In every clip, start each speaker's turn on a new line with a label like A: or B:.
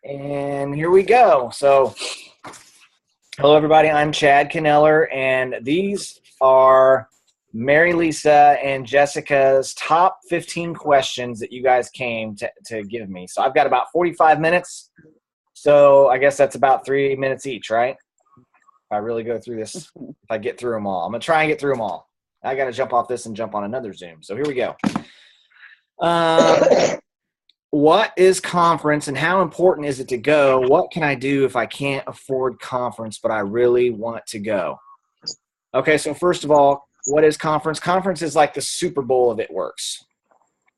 A: And here we go. So, hello everybody, I'm Jaree Kneller, and these are MaryLisa and Jessica's top 15 questions that you guys came to give me. So I've got about 45 minutes, so I guess that's about 3 minutes each, right? If I really go through this, if I get through them all. I'm going to try and get through them all. I got to jump off this and jump on another Zoom. So here we go. What is conference and how important is it to go? What can I do if I can't afford conference, but I really want to go? Okay, so first of all, what is conference? Conference is like the Super Bowl of It Works.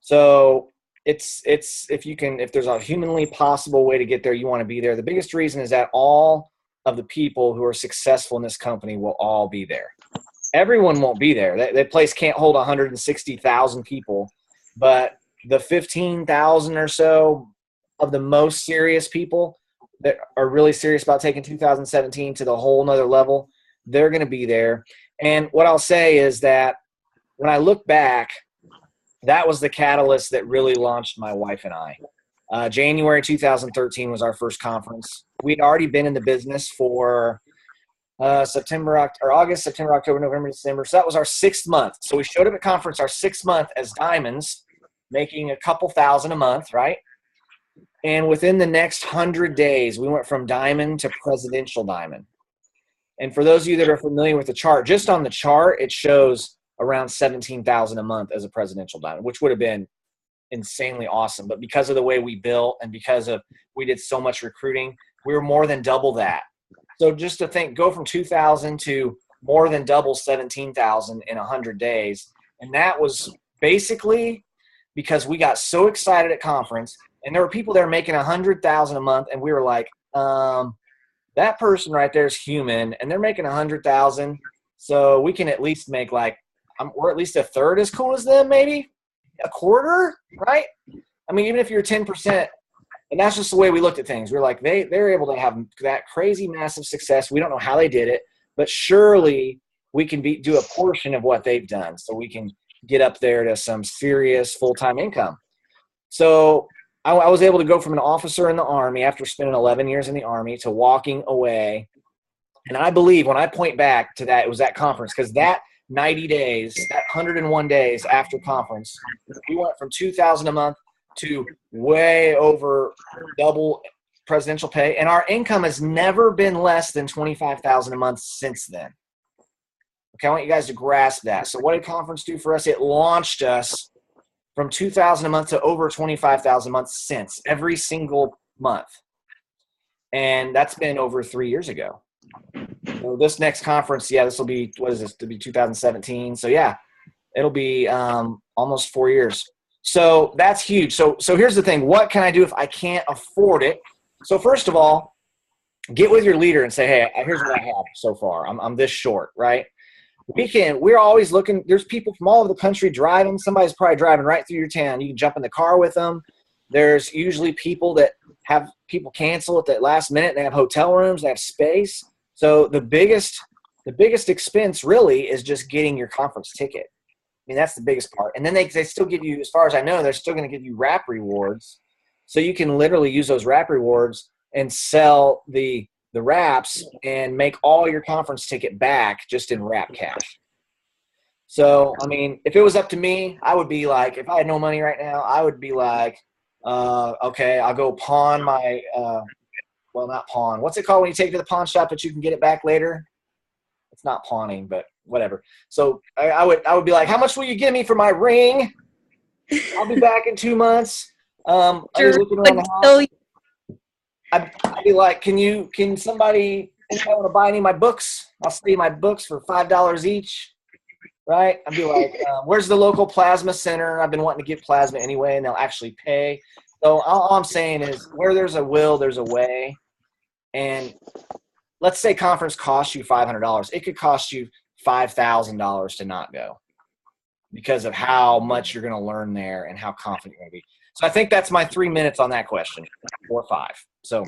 A: So it's if there's a humanly possible way to get there, you want to be there. The biggest reason is that all of the people who are successful in this company will all be there. Everyone won't be there. That place can't hold 160,000 people, but the 15,000 or so of the most serious people that are really serious about taking 2017 to the whole nother level, they're going to be there. And what I'll say is that when I look back, that was the catalyst that really launched my wife and I. January 2013 was our first conference. We'd already been in the business for August, September, October, November, December. So that was our 6th month. So we showed up at conference our 6th month as diamonds, making a couple thousand a month, right? And within the next 100 days, we went from diamond to presidential diamond. And for those of you that are familiar with the chart, just on the chart, it shows around 17,000 a month as a presidential diamond, which would have been insanely awesome. But because of the way we built and because of we did so much recruiting, we were more than double that. So just to think, go from 2,000 to more than double 17,000 in 100 days. And that was basically because we got so excited at conference, and there were people there making 100,000 a month, and we were like, that person right there is human, and they're making 100,000, so we can at least make like, or at least a third as cool as them, maybe a quarter, right? I mean, even if you're 10%, and that's just the way we looked at things. We were like, they're able to have that crazy massive success. We don't know how they did it, but surely we can do a portion of what they've done, so we can get up there to some serious full-time income. So I was able to go from an officer in the Army after spending 11 years in the Army to walking away. And I believe when I point back to that, it was that conference, because that 90 days, that 101 days after conference, we went from 2,000 a month to way over double presidential pay. And our income has never been less than 25,000 a month since then. Okay, I want you guys to grasp that. So what did conference do for us? It launched us from 2,000 a month to over 25,000 a month since, every single month. And that's been over 3 years ago. So this next conference, this will be, what is this? It'll be 2017. So yeah, it'll be almost 4 years. So that's huge. So here's the thing. What can I do if I can't afford it? So first of all, get with your leader and say, hey, here's what I have so far. I'm this short, right? We're always looking. There's people from all over the country driving. Somebody's probably driving right through your town. You can jump in the car with them. There's usually people that have people cancel at the last minute. They have hotel rooms. They have space. So the biggest expense really is just getting your conference ticket. I mean, that's the biggest part. And then they still give you, as far as I know, they're still going to give you wrap rewards. So you can literally use those wrap rewards and sell the wraps and make all your conference ticket back just in wrap cash. So, I mean, if it was up to me, I would be like, if I had no money right now, I would be like, okay, I'll go pawn my, well, not pawn. What's it called when you take it to the pawn shop but you can get it back later? It's not pawning, but whatever. So I would be like, how much will you give me for my ring? I'll be back in 2 months. I'll be looking around the house. I'd be like, can somebody want to buy any of my books? I'll sell you my books for $5 each, right? I'd be like, where's the local plasma center? I've been wanting to give plasma anyway, and they'll actually pay. So all I'm saying is, where there's a will, there's a way. And let's say conference costs you $500. It could cost you $5,000 to not go because of how much you're going to learn there and how confident you're going to be. So I think that's my 3 minutes on that question, or 5. So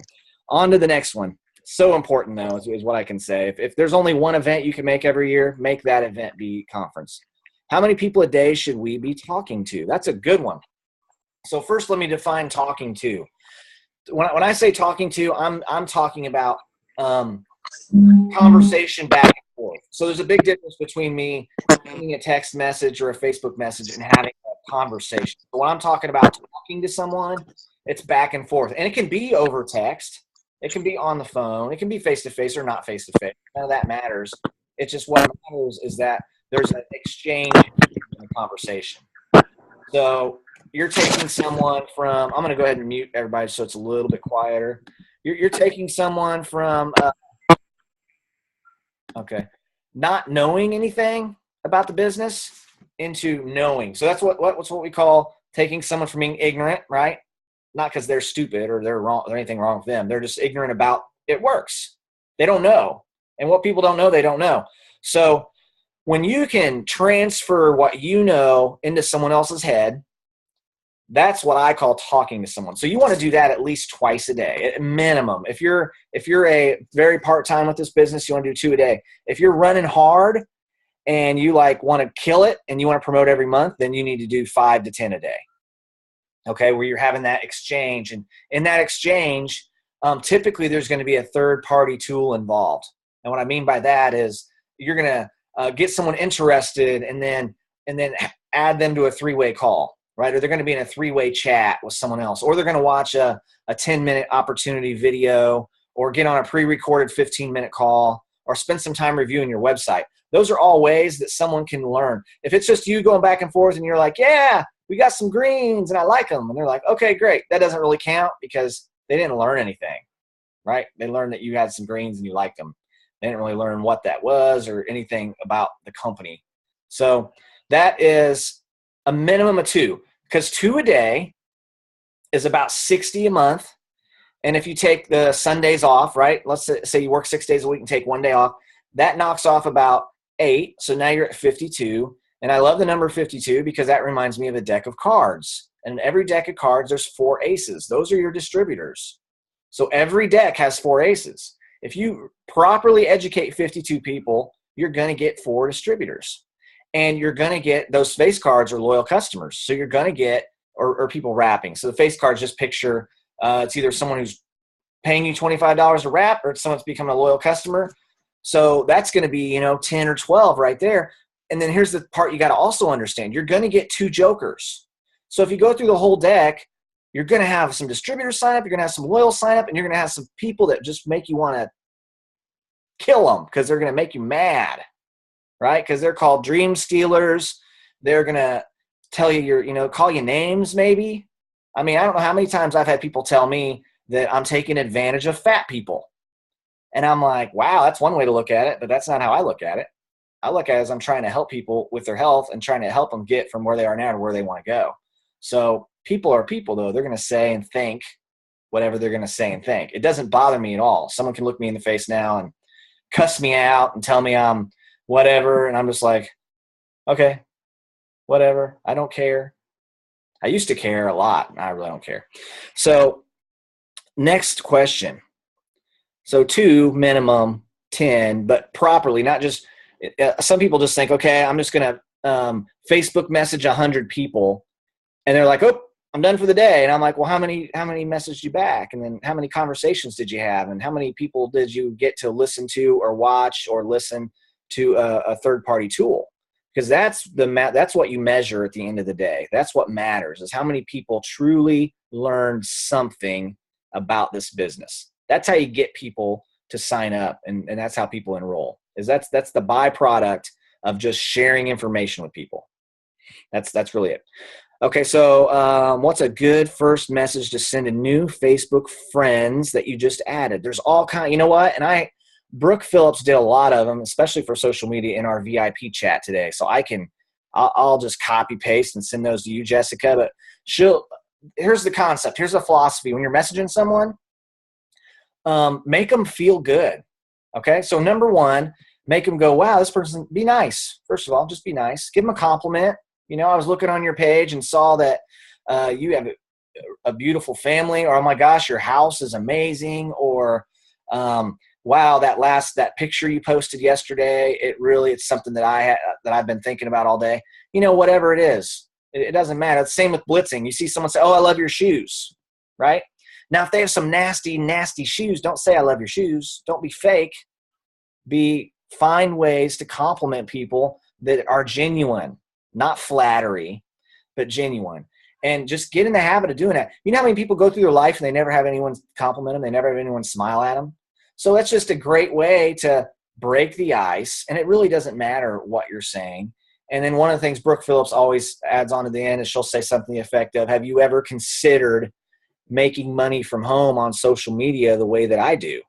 A: on to the next one. So important, though, is what I can say. If there's only one event you can make every year, make that event be conference. How many people a day should we be talking to? That's a good one. So first, let me define talking to. when I say talking to, I'm talking about conversation back and forth. So there's a big difference between me sending a text message or a Facebook message and having a conversation. So when I'm talking about talking to someone, it's back and forth. And it can be over text. It can be on the phone. It can be face-to-face or not face-to-face. None of that matters. It's just what matters is that there's an exchange in the conversation. So you're taking someone from, I'm going to go ahead and mute everybody so it's a little bit quieter. You're taking someone from, not knowing anything about the business into knowing. So that's what's what we call taking someone from being ignorant, right? Not because they're stupid or they're wrong or anything wrong with them. They're just ignorant about it works. They don't know. And what people don't know, they don't know. So when you can transfer what you know into someone else's head, that's what I call talking to someone. So you want to do that at least twice a day, at minimum. If you're a very part-time with this business, you want to do 2 a day. If you're running hard and you want to kill it and you want to promote every month, then you need to do 5 to 10 a day. Okay, where you're having that exchange. And in that exchange, typically there's going to be a third-party tool involved. And what I mean by that is you're going to get someone interested and then add them to a 3-way call. Right? Or they're going to be in a 3-way chat with someone else, or they're going to watch a 10-minute opportunity video, or get on a pre-recorded 15-minute call, or spend some time reviewing your website. Those are all ways that someone can learn. If it's just you going back and forth and you're like, yeah, we got some greens and I like them. And they're like, okay, great. That doesn't really count because they didn't learn anything, right? They learned that you had some greens and you liked them. They didn't really learn what that was or anything about the company. So that is a minimum of 2. Because 2 a day is about 60 a month. And if you take the Sundays off, right? Let's say you work 6 days a week and take 1 day off. That knocks off about 8. So now you're at 52. And I love the number 52 because that reminds me of a deck of cards. And in every deck of cards, there's 4 aces. Those are your distributors. So every deck has 4 aces. If you properly educate 52 people, you're going to get 4 distributors. And you're going to get those face cards are loyal customers. So you're going to get, or people wrapping. So the face cards, just picture it's either someone who's paying you $25 to wrap or it's someone that's becoming a loyal customer. So that's going to be, 10 or 12 right there. And then here's the part you got to also understand. You're going to get 2 jokers. So if you go through the whole deck, you're going to have some distributors sign up. You're going to have some loyal sign up. And you're going to have some people that just make you want to kill them because they're going to make you mad. Right? Because they're called dream stealers. They're going to tell you call you names maybe. I mean, I don't know how many times I've had people tell me that I'm taking advantage of fat people. And I'm like, wow, that's one way to look at it, but that's not how I look at it. I look at it as I'm trying to help people with their health and trying to help them get from where they are now to where they want to go. So people are people, though. They're going to say and think whatever they're going to say and think. It doesn't bother me at all. Someone can look me in the face now and cuss me out and tell me I'm whatever, and I'm just like, okay, whatever. I don't care. I used to care a lot. I really don't care. So next question. So 2 minimum, 10, but properly, not just some people just think, okay, I'm just going to Facebook message 100 people, and they're like, oh, I'm done for the day. And I'm like, well, how many messaged you back? And then how many conversations did you have? And how many people did you get to listen to or watch or listen to a third-party tool? Because that's what you measure at the end of the day. That's what matters, is how many people truly learned something about this business. That's how you get people to sign up, and that's how people enroll. That's the byproduct of just sharing information with people. That's really it. Okay, so what's a good first message to send to new Facebook friends that you just added? There's all kind. You know what? And Brooke Phillips did a lot of them, especially for social media, in our VIP chat today. So I'll just copy paste and send those to you, Jessica. But here's the concept. Here's the philosophy. When you're messaging someone, make them feel good. Okay. So number 1, make them go, wow, this person, be nice. First of all, just be nice. Give them a compliment. I was looking on your page and saw that you have a beautiful family, or, oh my gosh, your house is amazing. Or, wow, that picture you posted yesterday, it's something that I've been thinking about all day. Whatever it is, it doesn't matter. It's the same with blitzing. You see someone say, oh, I love your shoes, right? Now, if they have some nasty, nasty shoes, don't say I love your shoes. Don't be fake. Find ways to compliment people that are genuine, not flattery, but genuine. And just get in the habit of doing that. You know how many people go through their life and they never have anyone compliment them? They never have anyone smile at them. So that's just a great way to break the ice. And it really doesn't matter what you're saying. And then one of the things Brooke Phillips always adds on to the end is she'll say something to the effect of, have you ever considered making money from home on social media the way that I do?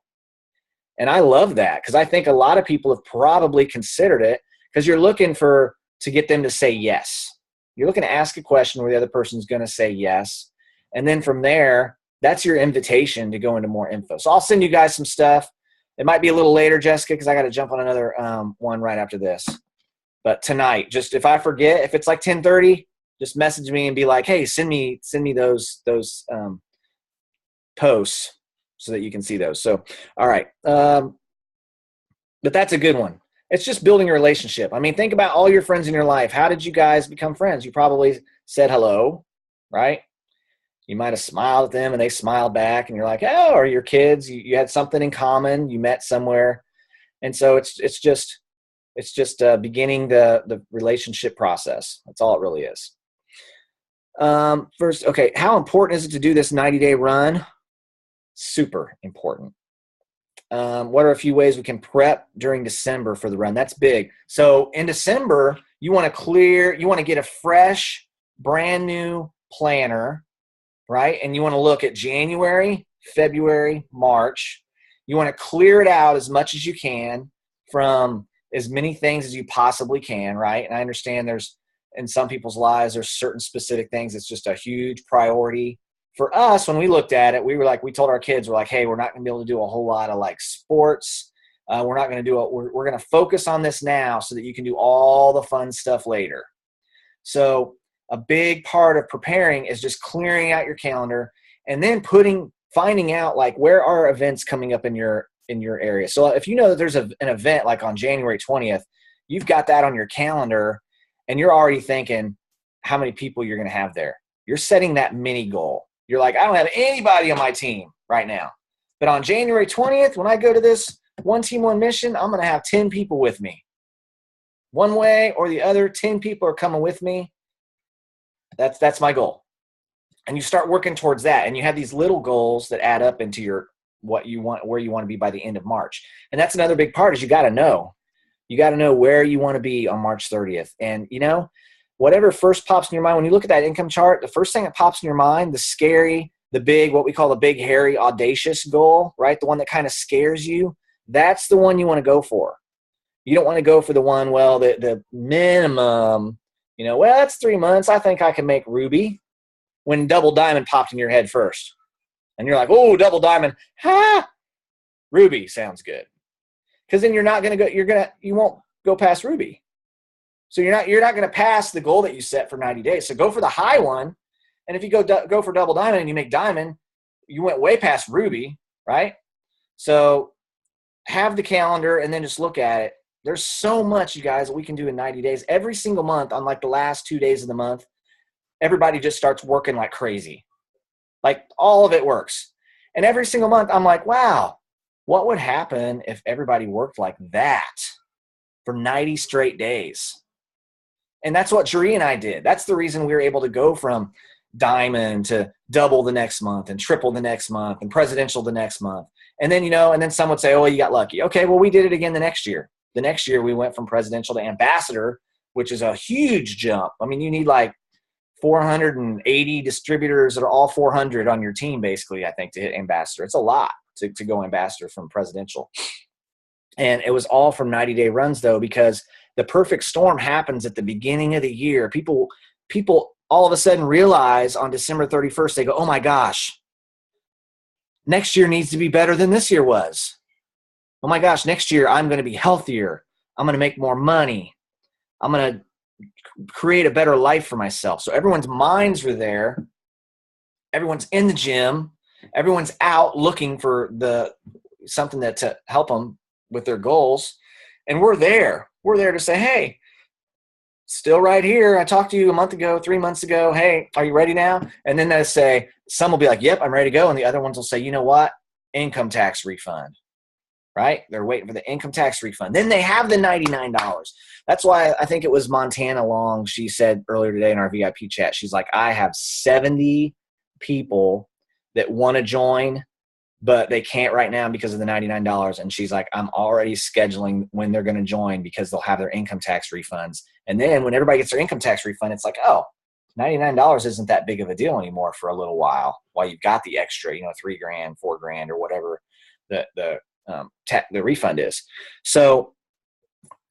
A: And I love that because I think a lot of people have probably considered it because you're looking to get them to say yes. You're looking to ask a question where the other person's going to say yes. And then from there, that's your invitation to go into more info. So I'll send you guys some stuff. It might be a little later, Jessica, because I got to jump on another one right after this. But tonight, just if I forget, if it's like 10:30, just message me and be like, hey, send me those posts so that you can see those. So, all right. But that's a good one. It's just building a relationship. I mean, think about all your friends in your life. How did you guys become friends? You probably said hello, right? You might have smiled at them and they smiled back and you're like, oh, or your kids, you had something in common. You met somewhere. And so it's just beginning the relationship process. That's all it really is. First, okay, how important is it to do this 90-day run? Super important. What are a few ways we can prep during December for the run? That's big. So in December, you want to get a fresh, brand new planner, right? And you want to look at January, February, March. You want to clear it out as much as you can from as many things as you possibly can, right? And I understand there's, in some people's lives, there's certain specific things that's just a huge priority. For us, when we looked at it, we told our kids, we're like, hey, we're not going to be able to do a whole lot of like sports. We're not going to do it. We're going to focus on this now so that you can do all the fun stuff later. So a big part of preparing is just clearing out your calendar and then finding out like where are events coming up in your area. So if you know that there's an event like on January 20th, you've got that on your calendar and you're already thinking how many people you're going to have there. You're setting that mini goal. You're like, I don't have anybody on my team right now. But on January 20th, when I go to this one team, one mission, I'm going to have 10 people with me. One way or the other, 10 people are coming with me. That's my goal. And you start working towards that. And you have these little goals that add up into where you want to be by the end of March. And that's another big part is you got to know where you want to be on March 30th. And, whatever first pops in your mind, when you look at that income chart, the first thing that pops in your mind, the scary, the big, what we call the big, hairy, audacious goal, right? The one that kind of scares you, that's the one you want to go for. You don't want to go for the one, well, the minimum, that's 3 months. I think I can make Ruby when Double Diamond popped in your head first. And you're like, oh, Double Diamond, Ruby sounds good. Because then you're not going to go, you won't go past Ruby. So you're not going to pass the goal that you set for 90 days. So go for the high one. And if you go for Double Diamond and you make Diamond, you went way past Ruby, right? So have the calendar and then just look at it. There's so much, you guys, that we can do in 90 days. Every single month, on like the last 2 days of the month, everybody just starts working like crazy. Like all of it works. And every single month, I'm like, wow, what would happen if everybody worked like that for 90 straight days? And that's what Jaree and I did. That's the reason we were able to go from Diamond to double the next month and triple the next month and presidential the next month. And then, and then some would say, oh, you got lucky. Okay, well, we did it again the next year. The next year we went from presidential to ambassador, which is a huge jump. I mean, you need like 480 distributors that are all 400 on your team, basically, I think, to hit ambassador. It's a lot to go ambassador from presidential. And it was all from 90-day runs, though, because the perfect storm happens at the beginning of the year. People all of a sudden realize on December 31st, they go, oh, my gosh, next year needs to be better than this year was. Oh, my gosh, next year I'm going to be healthier. I'm going to make more money. I'm going to create a better life for myself. So everyone's minds were there. Everyone's in the gym. Everyone's out looking for something to help them with their goals. And we're there. We're there to say, hey, still right here. I talked to you a month ago, 3 months ago. Hey, are you ready now? And then they say, some will be like, yep, I'm ready to go. And the other ones will say, you know what? Income tax refund, right? They're waiting for the income tax refund. Then they have the $99. That's why I think it was Montana Long. She said earlier today in our VIP chat, she's like, I have 70 people that want to join, but they can't right now because of the $99. And she's like, I'm already scheduling when they're going to join because they'll have their income tax refunds. And then when everybody gets their income tax refund, it's like, oh, $99 isn't that big of a deal anymore for a little while you've got the extra, $3 grand, $4 grand, or whatever the refund is. So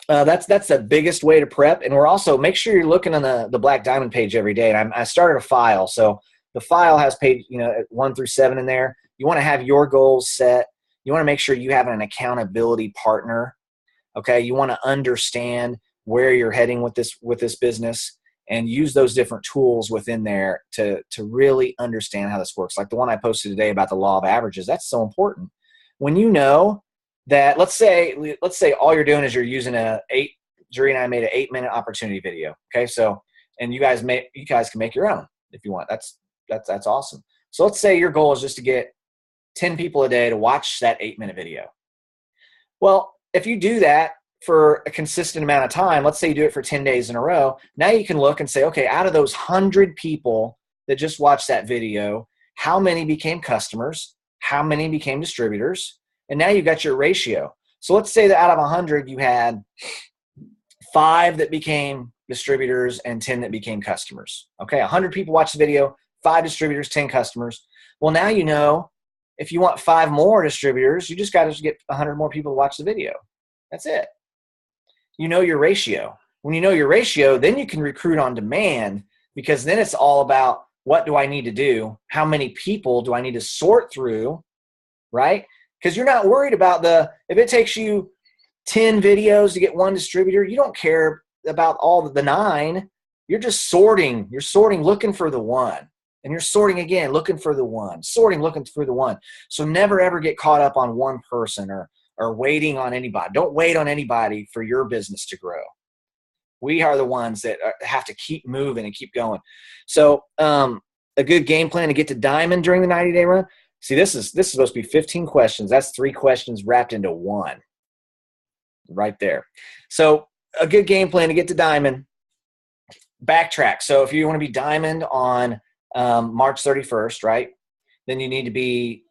A: that's the biggest way to prep. And we're also, make sure you're looking on the Black Diamond page every day. And I started a file. So the file has page 1 through 7 in there. You want to have your goals set. You want to make sure you have an accountability partner. Okay. You want to understand where you're heading with this business, and use those different tools within there to really understand how this works. Like the one I posted today about the law of averages. That's so important. When you know that, let's say all you're doing is you're using Jaree and I made an 8-minute opportunity video. Okay. So, and you guys can make your own if you want. That's awesome. So let's say your goal is just to get 10 people a day to watch that 8-minute video. Well, if you do that for a consistent amount of time, let's say you do it for 10 days in a row, now you can look and say, okay, out of those 100 people that just watched that video, how many became customers? How many became distributors? And now you got your ratio. So let's say that out of 100, you had 5 that became distributors and 10 that became customers. Okay, 100 people watched the video, 5 distributors, 10 customers. Well, now you know if you want 5 more distributors, you just got to get 100 more people to watch the video. That's it. You know your ratio. When you know your ratio, then you can recruit on demand, because then it's all about, what do I need to do? How many people do I need to sort through, right? Because you're not worried about if it takes you 10 videos to get 1 distributor, you don't care about all the 9. You're just sorting. You're sorting, looking for the 1. And you're sorting again, looking for the 1. Sorting, looking for the 1. So never ever get caught up on one person or waiting on anybody. Don't wait on anybody for your business to grow. We are the ones that have to keep moving and keep going. So a good game plan to get to diamond during the 90-day run. See, this is supposed to be 15 questions. That's 3 questions wrapped into 1 right there. So a good game plan to get to diamond, backtrack. So if you want to be diamond on March 31st, right, then you need to be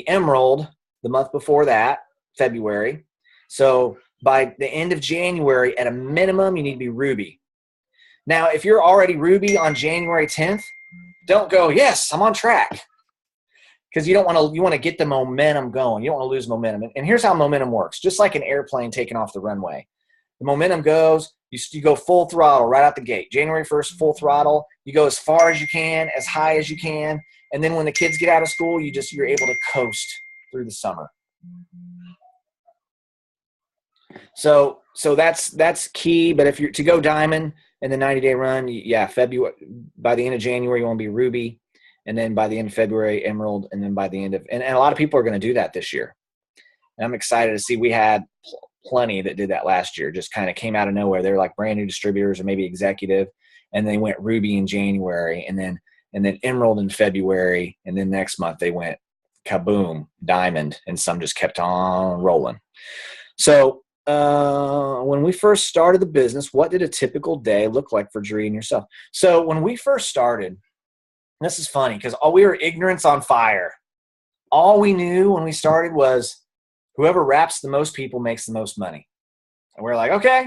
A: emerald the month before that, February. So by the end of January, at a minimum, you need to be ruby. Now, if you're already ruby on January 10th, don't go, yes, I'm on track. Because you want to get the momentum going. You don't want to lose momentum. And here's how momentum works. Just like an airplane taking off the runway. The momentum goes, you go full throttle right out the gate. January 1st, full throttle. You go as far as you can, as high as you can. And then when the kids get out of school, you're able to coast through the summer. So that's key. But if you're to go diamond in the 90-day run, February, by the end of January, you want to be ruby. And then by the end of February, emerald. And then by the end of, and a lot of people are going to do that this year. And I'm excited to see. We had plenty that did that last year, just kind of came out of nowhere. They're like brand new distributors or maybe executive. And they went ruby in January and then emerald in February. And then next month they went kaboom, diamond. And some just kept on rolling. So when we first started the business, what did a typical day look like for Jaree and yourself? So when we first started, this is funny because we were ignorance on fire. All we knew when we started was whoever wraps the most people makes the most money. And we're like, okay,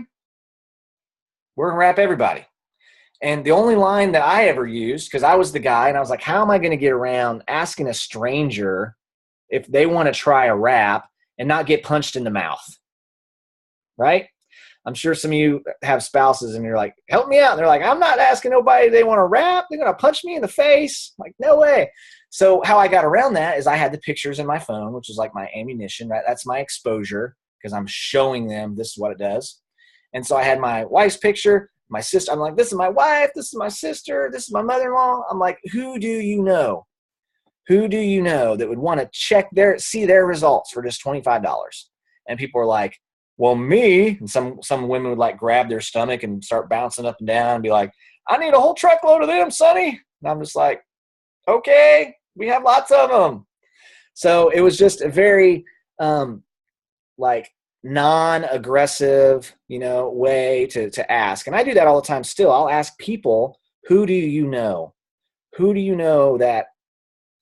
A: we're going to wrap everybody. And the only line that I ever used, because I was the guy, and I was like, how am I going to get around asking a stranger if they want to try a wrap and not get punched in the mouth? Right? I'm sure some of you have spouses and you're like, help me out. And they're like, I'm not asking nobody they want to wrap. They're going to punch me in the face. I'm like, no way. So how I got around that is I had the pictures in my phone, which is like my ammunition, right? That's my exposure because I'm showing them this is what it does. And so I had my wife's picture, my sister. I'm like, this is my wife. This is my sister. This is my mother-in-law. I'm like, who do you know? Who do you know that would want to see their results for just $25? And people are like, well, me, and some women would like grab their stomach and start bouncing up and down and be like, I need a whole truckload of them, Sonny. And I'm just like, okay, we have lots of them. So it was just a very like non-aggressive, way to ask. And I do that all the time still. I'll ask people, who do you know? Who do you know that,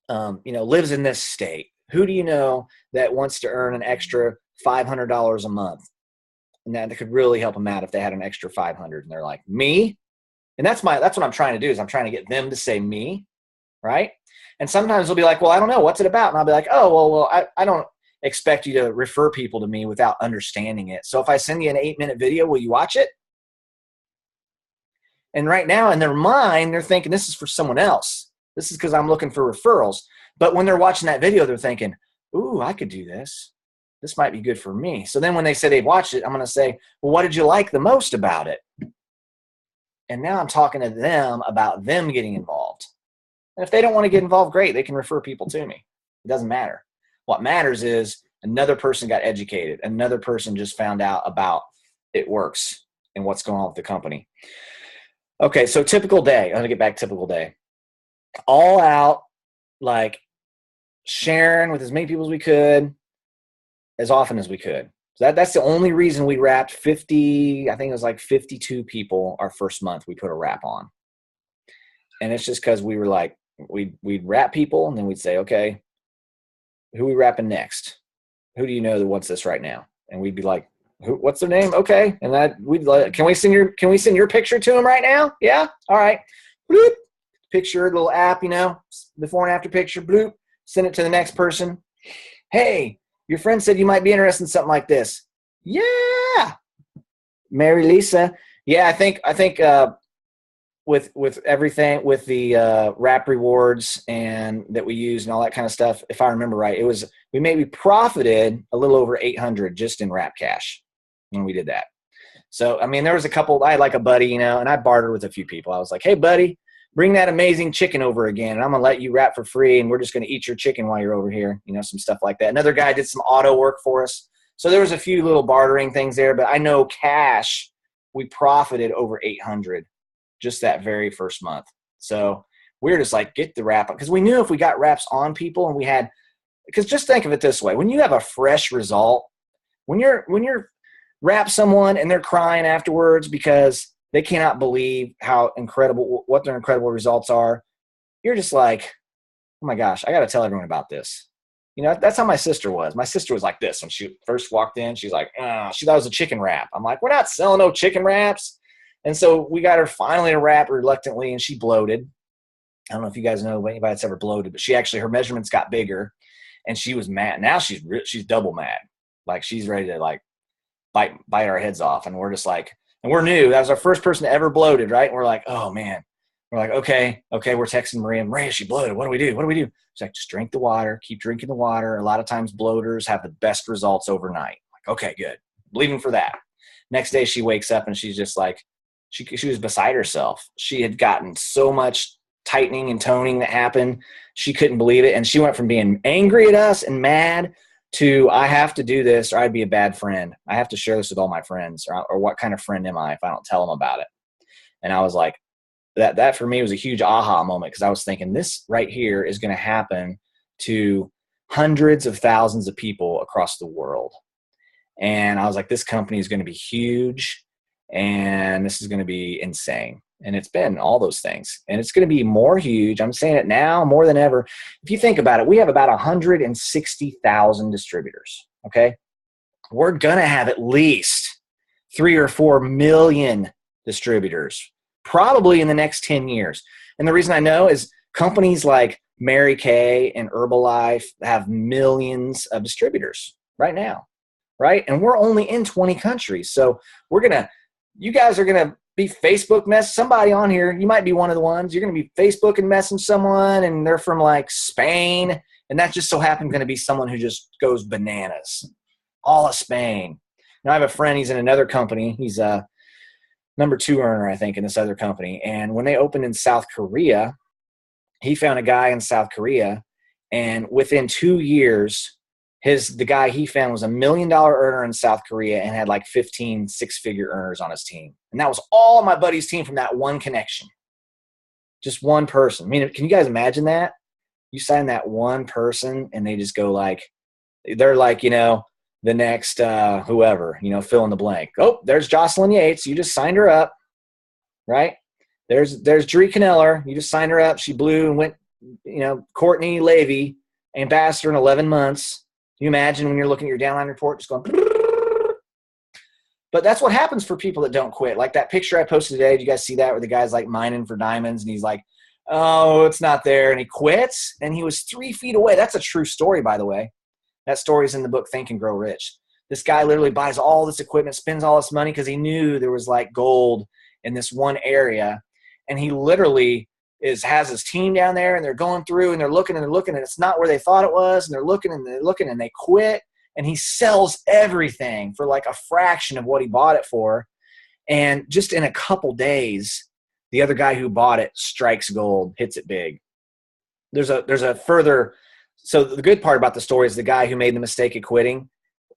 A: lives in this state? Who do you know that wants to earn an extra $500 a month? And that could really help them out if they had an extra 500. And they're like, me? And that's what I'm trying to do, is I'm trying to get them to say me, right? And sometimes they'll be like, well, I don't know. What's it about? And I'll be like, oh, well, I don't expect you to refer people to me without understanding it. So if I send you an 8-minute video, will you watch it? And right now in their mind, they're thinking this is for someone else. This is because I'm looking for referrals. But when they're watching that video, they're thinking, ooh, I could do this. This might be good for me. So then when they say they've watched it, I'm going to say, well, what did you like the most about it? And now I'm talking to them about them getting involved. And if they don't want to get involved, great. They can refer people to me. It doesn't matter. What matters is another person got educated. Another person just found out about it works and what's going on with the company. Okay, so typical day. I'm going to get back to typical day. All out, like sharing with as many people as we could, as often as we could. So that's the only reason we wrapped 50, I think it was like 52 people our first month we put a wrap on. And it's just because we were like, we'd wrap people and then we'd say, okay, who are we wrapping next? Who do you know that wants this right now? And we'd be like, what's their name? Okay. And we'd like, can we send your picture to them right now? Yeah. All right. Bloop. Picture, little app, before and after picture, bloop, send it to the next person. Hey, your friend said you might be interested in something like this. Yeah. MaryLisa. Yeah, I think with everything, with the wrap rewards and that we use and all that kind of stuff, if I remember right, we maybe profited a little over 800 just in wrap cash when we did that. So, I mean, there was a couple, I had like a buddy, and I bartered with a few people. I was like, hey buddy, bring that amazing chicken over again, and I'm going to let you wrap for free, and we're just going to eat your chicken while you're over here, some stuff like that. Another guy did some auto work for us. So there was a few little bartering things there, but I know cash, we profited over 800 just that very first month. So we were just like, get the wrap up, because we knew if we got wraps on people and because just think of it this way, when you have a fresh result, when you're wrap someone and they're crying afterwards because they cannot believe what their incredible results are, you're just like, oh my gosh, I got to tell everyone about this. That's how my sister was. My sister was like this when she first walked in. She's like, she thought it was a chicken wrap. I'm like, we're not selling no chicken wraps. And so we got her finally a wrap reluctantly, and she bloated. I don't know if you guys know anybody that's ever bloated, but her measurements got bigger, and she was mad. Now she's double mad. Like she's ready to like bite our heads off. And we're just like, and we're new. That was our first person that ever bloated, right? And we're like, oh man. We're like, okay. We're texting Maria. Maria, she bloated. What do we do? She's like, just drink the water. Keep drinking the water. A lot of times bloaters have the best results overnight. Like, okay, good. Believing for that. Next day she wakes up and she's just like, she was beside herself. She had gotten so much tightening and toning that happened. She couldn't believe it. And she went from being angry at us and mad to, I have to do this or I'd be a bad friend. I have to share this with all my friends, or what kind of friend am I if I don't tell them about it? And I was like, that for me was a huge aha moment, because I was thinking this right here is going to happen to hundreds of thousands of people across the world. And I was like, this company is going to be huge, and this is going to be insane. And it's been all those things. And it's going to be more huge. I'm saying it now more than ever. If you think about it, we have about 160,000 distributors, okay? We're going to have at least 3 or 4 million distributors, probably in the next 10 years. And the reason I know is companies like Mary Kay and Herbalife have millions of distributors right now, right? And we're only in 20 countries. So you guys are going to be Facebook mess somebody on here. You might be one of the ones. You're going to be Facebooking messing someone, and they're from like Spain. And that just so happened going to be someone who just goes bananas. All of Spain. Now I have a friend, he's in another company. He's a number 2 earner, I think, in this other company. And when they opened in South Korea, he found a guy in South Korea, and within 2 years, the guy he found was $1 million earner in South Korea and had like 15 six-figure earners on his team. And that was all my buddy's team from that one connection. Just one person. I mean, can you guys imagine that? You sign that one person and they just go like, they're like, you know, the next whoever, you know, fill in the blank. Oh, there's Jocelyn Yates. You just signed her up, right? There's Jaree Kneller. You just signed her up. She blew and went, you know, Courtney Levy, ambassador in 11 months. Can you imagine when you're looking at your downline report just going, but that's what happens for people that don't quit. Like that picture I posted today. Did you guys see that where the guy's like mining for diamonds and he's like, oh, it's not there. And he quits and he was 3 feet away. That's a true story, by the way. That story's in the book, Think and Grow Rich. This guy literally buys all this equipment, spends all this money because he knew there was like gold in this one area. And he literally has his team down there and they're going through and they're looking and it's not where they thought it was. And they're looking and they quit. And he sells everything for like a fraction of what he bought it for. And just in a couple days, the other guy who bought it strikes gold, hits it big. There's a further, so the good part about the story is the guy who made the mistake of quitting,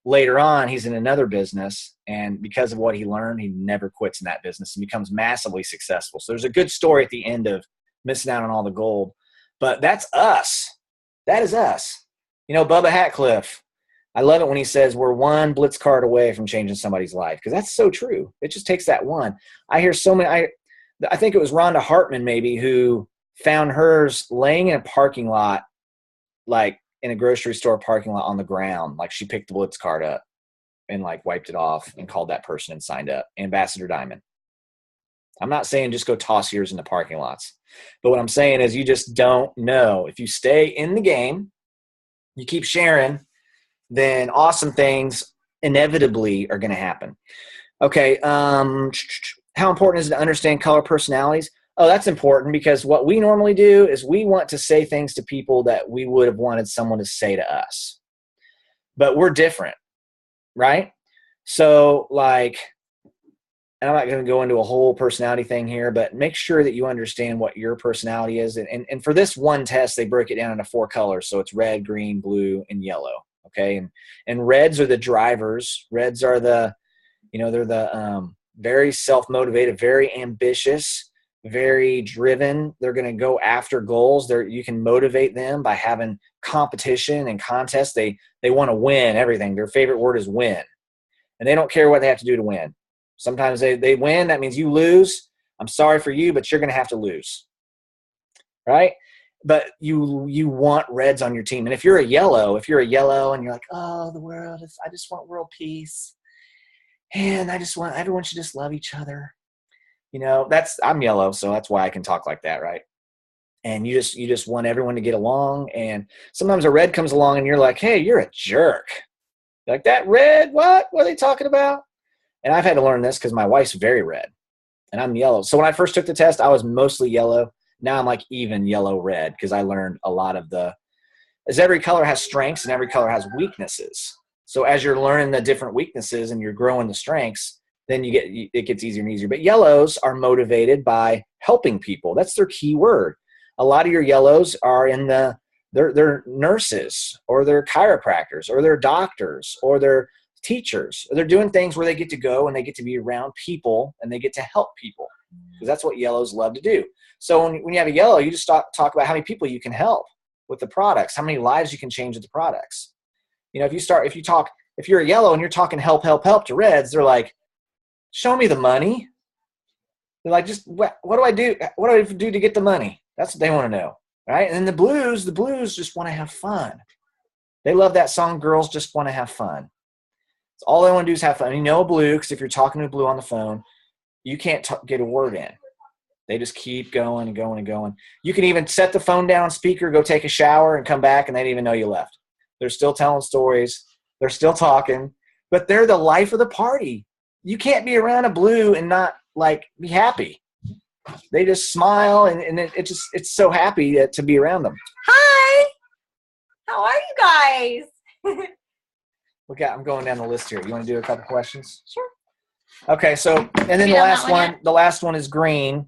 A: later on, he's in another business. And because of what he learned, he never quits in that business and becomes massively successful. So there's a good story at the end of missing out on all the gold. But that's us. That is us. You know, Bubba Hatcliffe, I love it when he says we're one blitz card away from changing somebody's life, because that's so true. It just takes that one. I hear so many. I think it was Rhonda Hartman maybe who found hers laying in a parking lot, like in a grocery store parking lot on the ground. Like she picked the blitz card up and like wiped it off and called that person and signed up. Ambassador Diamond. I'm not saying just go toss yours in the parking lots. But what I'm saying is you just don't know. If you stay in the game, you keep sharing, then awesome things inevitably are going to happen. Okay. How important is it to understand color personalities? Oh, that's important, because what we normally do is we want to say things to people that we would have wanted someone to say to us. But we're different, right? So like, and I'm not going to go into a whole personality thing here, but make sure that you understand what your personality is. And for this one test, they broke it down into 4 colors. So it's red, green, blue, and yellow. Okay. And reds are the drivers. Reds are the, you know, they're the very self-motivated, very ambitious, very driven. They're going to go after goals. You can motivate them by having competition and contests. They want to win everything. Their favorite word is win. And they don't care what they have to do to win. Sometimes they win. That means you lose. I'm sorry for you, but you're going to have to lose. Right? But you want reds on your team. And if you're a yellow and you're like, oh, the world is, I just want world peace. And I just want everyone should just love each other. You know, I'm yellow, so that's why I can talk like that, right? And you just want everyone to get along. And sometimes a red comes along and you're like, hey, you're a jerk. You're like, that red, what are they talking about? And I've had to learn this because my wife's very red and I'm yellow. So when I first took the test, I was mostly yellow. Now I'm like even yellow-red, because I learned a lot of as every color has strengths and every color has weaknesses. So as you're learning the different weaknesses and you're growing the strengths, then it gets easier and easier. But yellows are motivated by helping people. That's their key word. A lot of your yellows are they're nurses, or they're chiropractors, or they're doctors, or they're teachers. They're doing things where they get to go and they get to be around people and they get to help people, because that's what yellows love to do. So when you have a yellow, you just talk about how many people you can help with the products, how many lives you can change with the products. You know, if you're a yellow and you're talking help to reds, they're like, show me the money. They're like, just what do I do? What do I do to get the money? That's what they want to know, right? And then the blues just want to have fun. They love that song, Girls Just Want to Have Fun. So all they want to do is have fun. And you know a blue, because if you're talking to a blue on the phone, you can't get a word in. They just keep going and going and going. You can even set the phone down on speaker, go take a shower, and come back, and they didn't even know you left. They're still telling stories. They're still talking, but they're the life of the party. You can't be around a blue and not like be happy. They just smile, and it's so happy to be around them.
B: Hi, how are you guys?
A: Look at, I'm going down the list here. You want to do a couple questions?
B: Sure.
A: Okay, so and then the last one is green,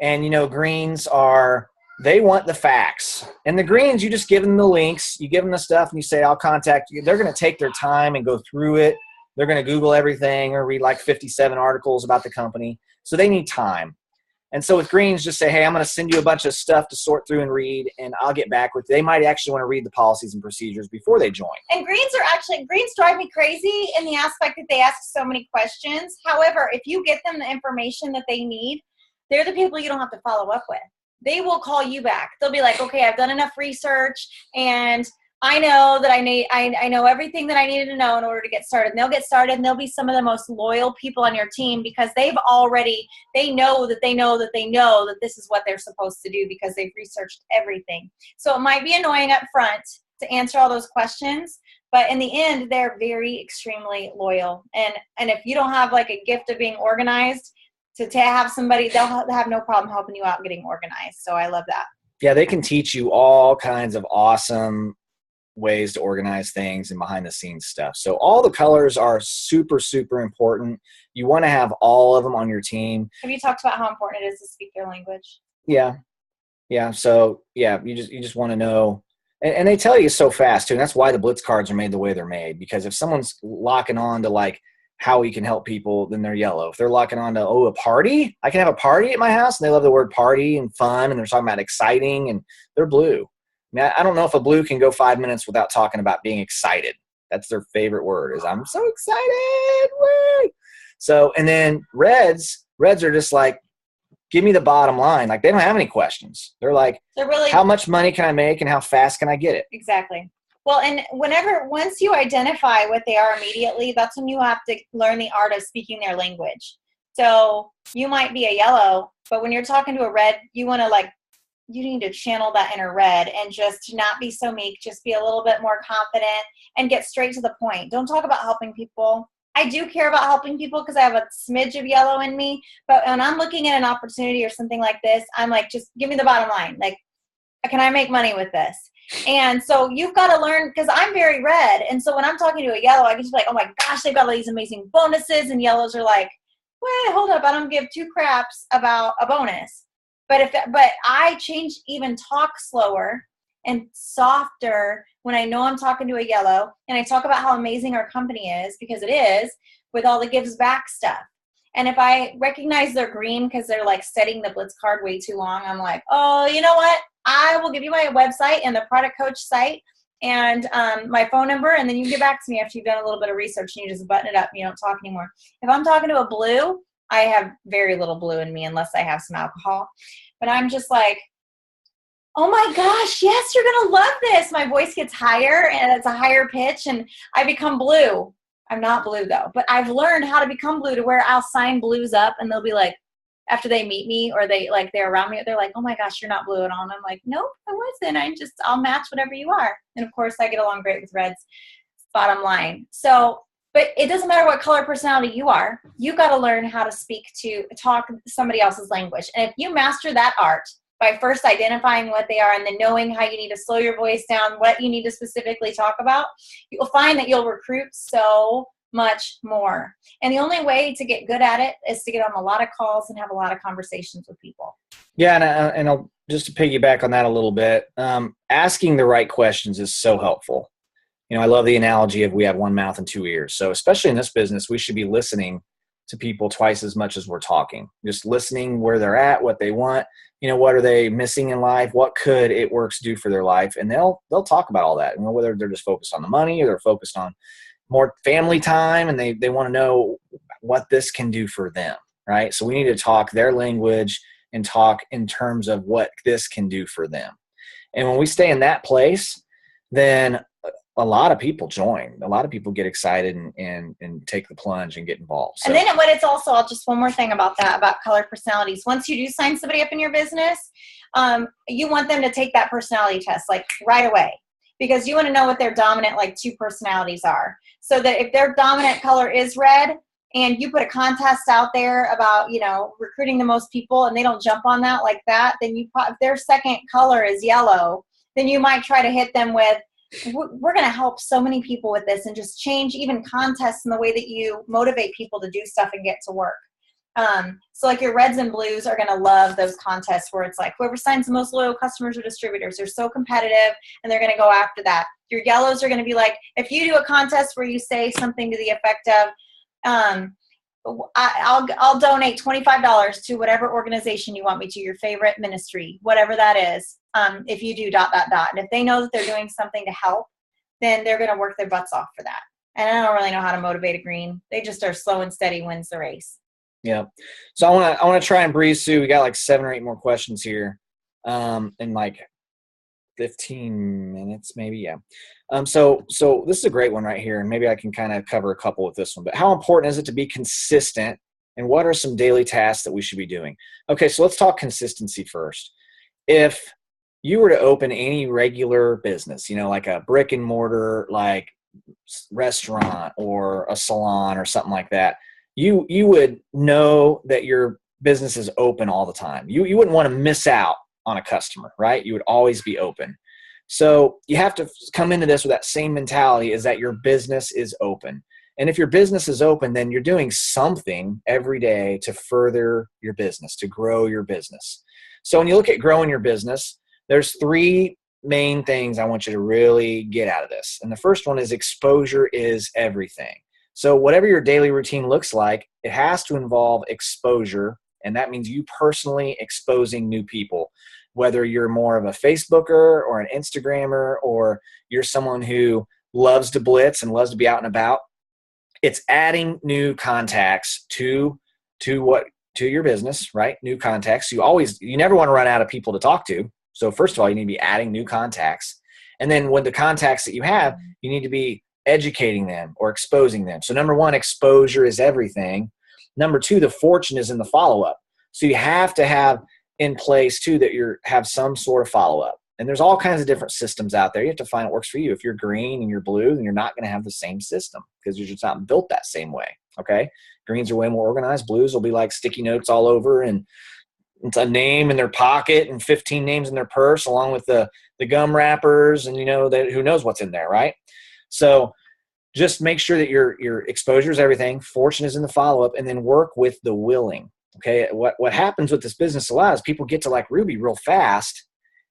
A: and you know greens are They want the facts. And the greens, you just give them the links, you give them the stuff, and you say, I'll contact you. They're going to take their time and go through it. They're going to Google everything or read like 57 articles about the company. So they need time. And so with greens, just say, hey, I'm going to send you a bunch of stuff to sort through and read, and I'll get back with you. They might actually want to read the policies and procedures before they join.
B: And greens drive me crazy in the aspect that they ask so many questions. However, if you get them the information that they need, they're the people you don't have to follow up with. They will call you back. They'll be like, okay, I've done enough research, and I know that I know everything that I needed to know in order to get started. And they'll get started, and they'll be some of the most loyal people on your team because they know that this is what they're supposed to do because they've researched everything. So it might be annoying up front to answer all those questions, but in the end, they're very extremely loyal. And if you don't have like a gift of being organized, to have somebody, they'll have no problem helping you out getting organized. So I love that.
A: Yeah, they can teach you all kinds of awesome ways to organize things and behind the scenes stuff. So all the colors are super, super important. You want to have all of them on your team.
B: Have you talked about how important it is to speak their language?
A: Yeah. So yeah, you just want to know. And they tell you so fast too. And that's why the Blitz cards are made the way they're made, because if someone's locking on to like how we can help people, then they're yellow. If they're locking on to, a party, I can have a party at my house, and they love the word party and fun, and they're talking about exciting, and they're blue. Now, I don't know if a blue can go 5 minutes without talking about being excited. That's their favorite word, is I'm so excited. Woo! So, and then reds are just like, give me the bottom line. Like, they don't have any questions. They're like, how much money can I make and how fast can I get it?
B: Exactly. Well, and once you identify what they are immediately, that's when you have to learn the art of speaking their language. So you might be a yellow, but when you're talking to a red, you need to channel that inner red and just not be so meek, just be a little bit more confident and get straight to the point. Don't talk about helping people. I do care about helping people because I have a smidge of yellow in me, but when I'm looking at an opportunity or something like this, I'm like, just give me the bottom line. Like, can I make money with this? And so you've got to learn, because I'm very red. And so when I'm talking to a yellow, I can just be like, oh my gosh, they've got all these amazing bonuses. And yellows are like, wait, hold up. I don't give two craps about a bonus. But I talk slower and softer when I know I'm talking to a yellow, and I talk about how amazing our company is, because it is, with all the gives back stuff. And if I recognize they're green because they're like setting the Blitz card way too long, I'm like, oh, you know what? I will give you my website and the product coach site and my phone number, and then you can get back to me after you've done a little bit of research and you just button it up and you don't talk anymore. If I'm talking to a blue, I have very little blue in me unless I have some alcohol. But I'm just like, oh my gosh, yes, you're going to love this. My voice gets higher and it's a higher pitch and I become blue. I'm not blue though, but I've learned how to become blue to where I'll sign blues up and they'll be like, after they meet me or they're around me, they're like, oh my gosh, you're not blue at all. And I'm like, nope, I wasn't. I'll match whatever you are. And of course I get along great with reds, bottom line. So, but it doesn't matter what color personality you are. You got to learn how to talk somebody else's language. And if you master that art by first identifying what they are and then knowing how you need to slow your voice down, what you need to specifically talk about, you'll find that you'll recruit so much more. And the only way to get good at it is to get on a lot of calls and have a lot of conversations with people.
A: Yeah, and I'll just to piggyback on that a little bit, asking the right questions is so helpful. I love the analogy of we have one mouth and two ears. So especially in this business, we should be listening to people twice as much as we're talking. Just listening where they're at, what they want, what are they missing in life, what could It Works do for their life, and they'll talk about all that. Whether they're just focused on the money or they're focused on more family time, and they want to know what this can do for them, right? So we need to talk their language and talk in terms of what this can do for them. And when we stay in that place, then a lot of people join. A lot of people get excited and take the plunge and get involved. So.
B: And then what it's also, just one more thing about that, about color personalities. Once you do sign somebody up in your business, you want them to take that personality test like right away, because you want to know what their dominant two personalities are. So that if their dominant color is red and you put a contest out there about, recruiting the most people and they don't jump on that like that, then if their second color is yellow, then you might try to hit them with, we're going to help so many people with this, and just change even contests in the way that you motivate people to do stuff and get to work. So like your reds and blues are going to love those contests where it's like whoever signs the most loyal customers or distributors, they're so competitive and they're going to go after that. Your yellows are going to be like, if you do a contest where you say something to the effect of, I'll donate $25 to whatever organization you want me to, your favorite ministry, whatever that is. If you do ... And if they know that they're doing something to help, then they're going to work their butts off for that. And I don't really know how to motivate a green. They just are slow and steady wins the race.
A: Yeah. So I want to try and breeze through. We got like 7 or 8 more questions here, in like 15 minutes, maybe. Yeah. So this is a great one right here, and maybe I can kind of cover a couple with this one. But how important is it to be consistent, and what are some daily tasks that we should be doing? Okay, so let's talk consistency first. If you were to open any regular business, like a brick and mortar, like restaurant or a salon or something like that, you would know that your business is open all the time. You wouldn't want to miss out on a customer, right? You would always be open. So you have to come into this with that same mentality, is that your business is open. And if your business is open, then you're doing something every day to further your business, to grow your business. So when you look at growing your business, there's 3 main things I want you to really get out of this. And the first one is exposure is everything. So whatever your daily routine looks like, it has to involve exposure. And that means you personally exposing new people, whether you're more of a Facebooker or an Instagrammer, or you're someone who loves to blitz and loves to be out and about. It's adding new contacts to your business, right? New contacts. You never want to run out of people to talk to. So first of all, you need to be adding new contacts. And then with the contacts that you have, you need to be educating them or exposing them. So number 1, exposure is everything. Number 2, the fortune is in the follow-up. So you have to have in place too that you have some sort of follow-up. And there's all kinds of different systems out there. You have to find what works for you. If you're green and you're blue, then you're not going to have the same system because you're just not built that same way. Okay. Greens are way more organized. Blues will be like sticky notes all over, and it's a name in their pocket and 15 names in their purse, along with the gum wrappers, and who knows what's in there. Right. So just make sure that your exposure is everything. Fortune is in the follow-up, and then work with the willing. Okay. What happens with this business a lot is people get to like Ruby real fast,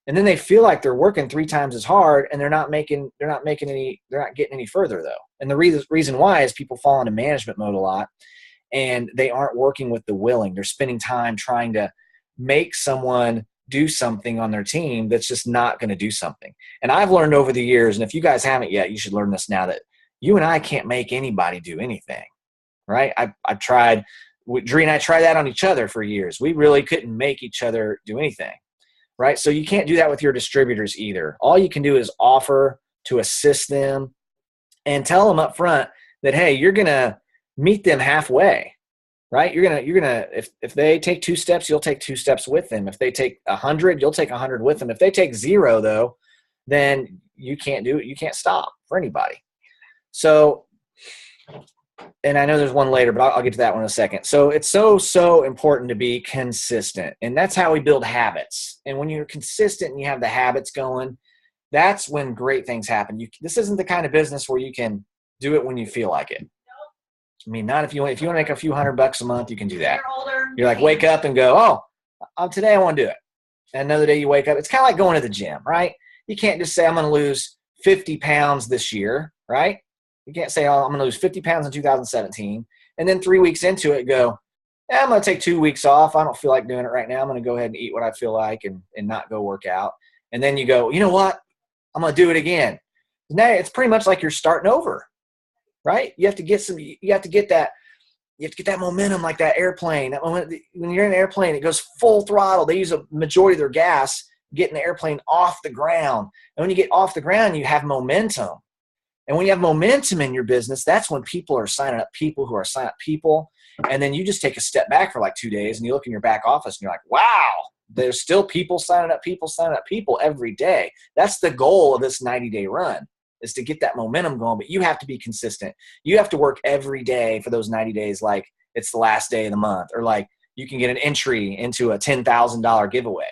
A: and then they feel like they're working 3 times as hard, and they're not getting any further though. And the reason why is people fall into management mode a lot, and they aren't working with the willing. They're spending time trying to make someone do something on their team that's just not going to do something. And I've learned over the years, and if you guys haven't yet, you should learn this now, that you and I can't make anybody do anything, right? I've tried. Jaree and I tried that on each other for years. We really couldn't make each other do anything, right? So you can't do that with your distributors either. All you can do is offer to assist them and tell them up front that, hey, you're going to meet them halfway, right? You're going to, if they take 2 steps, you'll take 2 steps with them. If they take 100, you'll take 100 with them. If they take 0 though, then you can't do it. You can't stop for anybody. So, and I know there's one later, but I'll get to that one in a second. So it's so important to be consistent. And that's how we build habits. And when you're consistent and you have the habits going, that's when great things happen. This isn't the kind of business where you can do it when you feel like it. I mean, not if you want to make a few $100 a month, you can do that. You're like, wake up and go, today I want to do it. And another day you wake up. It's kind of like going to the gym, right? You can't just say, I'm going to lose 50 pounds this year, right? You can't say, I'm going to lose 50 pounds in 2017. And then 3 weeks into it, go, I'm going to take 2 weeks off. I don't feel like doing it right now. I'm going to go ahead and eat what I feel like and not go work out. And then you go, you know what? I'm going to do it again. Now it's pretty much like you're starting over, right? You have to get that momentum, like that airplane. That moment, when you're in an airplane, it goes full throttle. They use a majority of their gas getting the airplane off the ground. And when you get off the ground, you have momentum. And when you have momentum in your business, that's when people are signing up people who are signing up people. And then you just take a step back for like 2 days and you look in your back office and you're like, wow, there's still people signing up people every day. That's the goal of this 90-day run, is to get that momentum going. But you have to be consistent. You have to work every day for those 90 days like it's the last day of the month, or like you can get an entry into a $10,000 giveaway.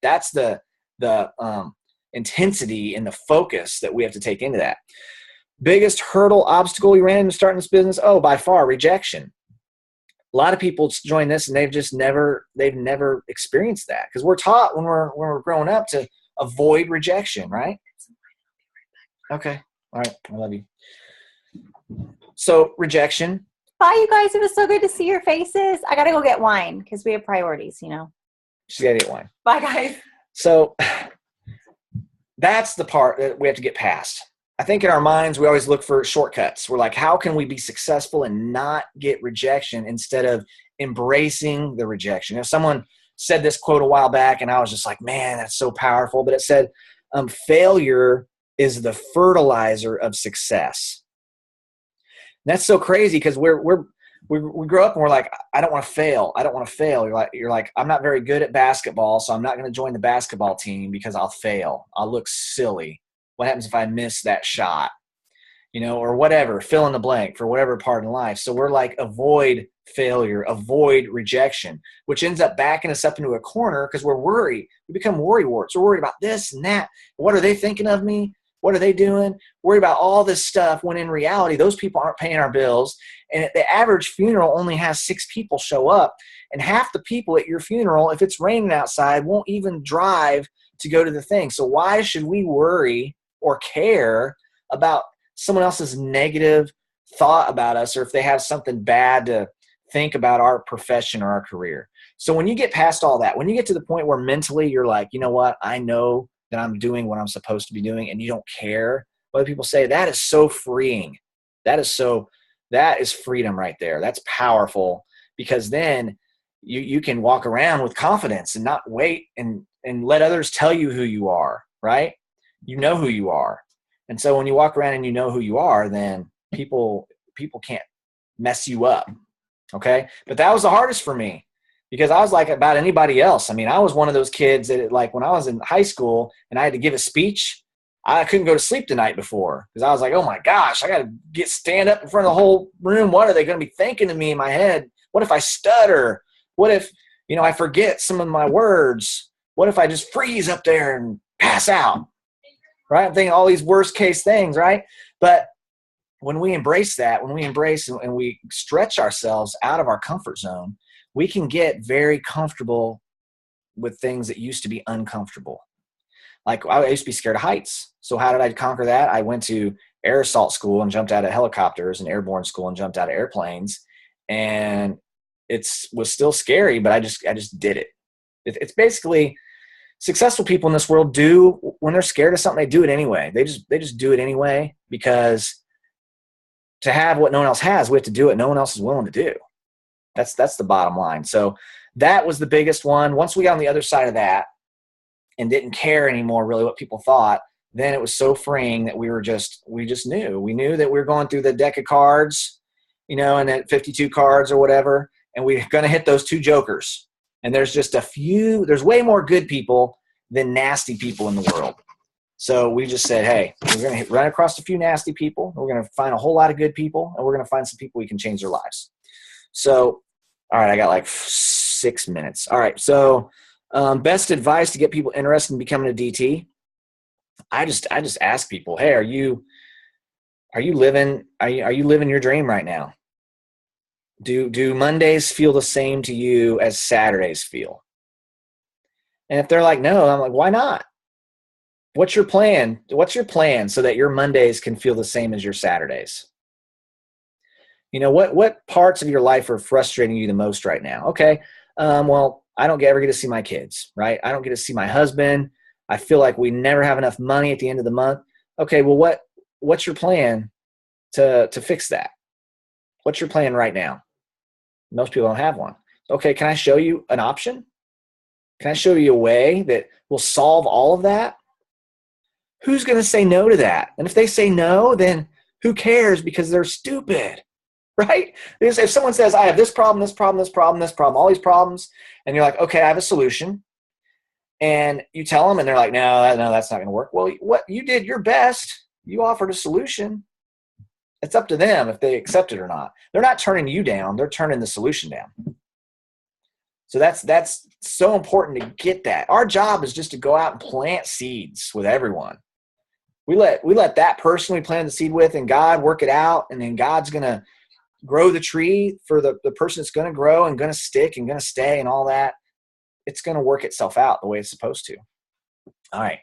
A: That's the intensity and the focus that we have to take into that. Biggest hurdle, obstacle we ran into starting this business? By far, rejection. A lot of people join this and they've never experienced that, because we're taught when we're growing up to avoid rejection, right? Okay. All right. I love you. So rejection.
B: Bye, you guys. It was so good to see your faces. I got to go get wine because we have priorities, you know.
A: She's got to get wine.
B: Bye, guys.
A: So that's the part that we have to get past. I think in our minds, we always look for shortcuts. We're like, how can we be successful and not get rejection instead of embracing the rejection? You know, someone said this quote a while back, and I was just like, man, that's so powerful. But it said, failure is the fertilizer of success. And that's so crazy, because we grow up and we're like, I don't want to fail. I don't want to fail. You're like, I'm not very good at basketball, so I'm not going to join the basketball team because I'll fail. I'll look silly. What happens if I miss that shot? You know, or whatever, fill in the blank for whatever part in life. So we're like, avoid failure, avoid rejection, which ends up backing us up into a corner because we're worried. We become worrywarts. We're worried about this and that. What are they thinking of me? What are they doing? Worried about all this stuff, when in reality, those people aren't paying our bills. And the average funeral only has 6 people show up. And half the people at your funeral, if it's raining outside, won't even drive to go to the thing. So why should we worry or care about someone else's negative thought about us, or if they have something bad to think about our profession or our career? So when you get past all that, when you get to the point where mentally you're like, you know what, I know that I'm doing what I'm supposed to be doing, and you don't care what people say, that is so freeing. That is freedom right there. That's powerful, because then you can walk around with confidence and not wait and let others tell you who you are, right? You know who you are. And so when you walk around and you know who you are, then people can't mess you up. Okay. But that was the hardest for me, because I was like about anybody else. I mean, I was one of those kids that, like, when I was in high school and I had to give a speech, I couldn't go to sleep the night before, because I was like, oh my gosh, I got to stand up in front of the whole room. What are they going to be thinking of me in my head? What if I stutter? What if, I forget some of my words? What if I just freeze up there and pass out? Right? I'm thinking all these worst case things, right? But when we embrace that, when we embrace and we stretch ourselves out of our comfort zone, we can get very comfortable with things that used to be uncomfortable. Like, I used to be scared of heights. So how did I conquer that? I went to air assault school and jumped out of helicopters, and airborne school and jumped out of airplanes. And it was still scary, but I just did it. It's basically, successful people in this world do, when they're scared of something, they do it anyway. They just do it anyway, because to have what no one else has, we have to do what no one else is willing to do. That's the bottom line. So that was the biggest one. Once we got on the other side of that and didn't care anymore really what people thought, then it was so freeing that we just knew. We knew that we were going through the deck of cards, and at 52 cards or whatever, and we're going to hit those 2 jokers. And there's just there's way more good people than nasty people in the world. So we just said, hey, we're going to run across a few nasty people. We're going to find a whole lot of good people, and we're going to find some people we can change their lives. So, all right, I got like 6 minutes. All right. So best advice to get people interested in becoming a DT. I just ask people, hey, are you living your dream right now? Do Mondays feel the same to you as Saturdays feel? And if they're like, no, I'm like, why not? What's your plan? What's your plan so that your Mondays can feel the same as your Saturdays? What parts of your life are frustrating you the most right now? Okay. Well, I don't ever get to see my kids, right? I don't get to see my husband. I feel like we never have enough money at the end of the month. Okay. Well, what's your plan to fix that? What's your plan right now? Most people don't have one. Okay, can I show you an option? Can I show you a way that will solve all of that? Who's going to say no to that? And if they say no, then who cares, because they're stupid, right? If someone says, I have this problem, this problem, this problem, this problem, all these problems, and you're like, okay, I have a solution, and you tell them, and they're like, no, that's not going to work. Well, what you did your best. You offered a solution. It's up to them if they accept it or not. They're not turning you down. They're turning the solution down. So that's so important to get that. Our job is just to go out and plant seeds with everyone. We let that person we planted the seed with and God work it out, and then God's going to grow the tree for the person that's going to grow and going to stick and going to stay and all that, it's going to work itself out the way it's supposed to. All right.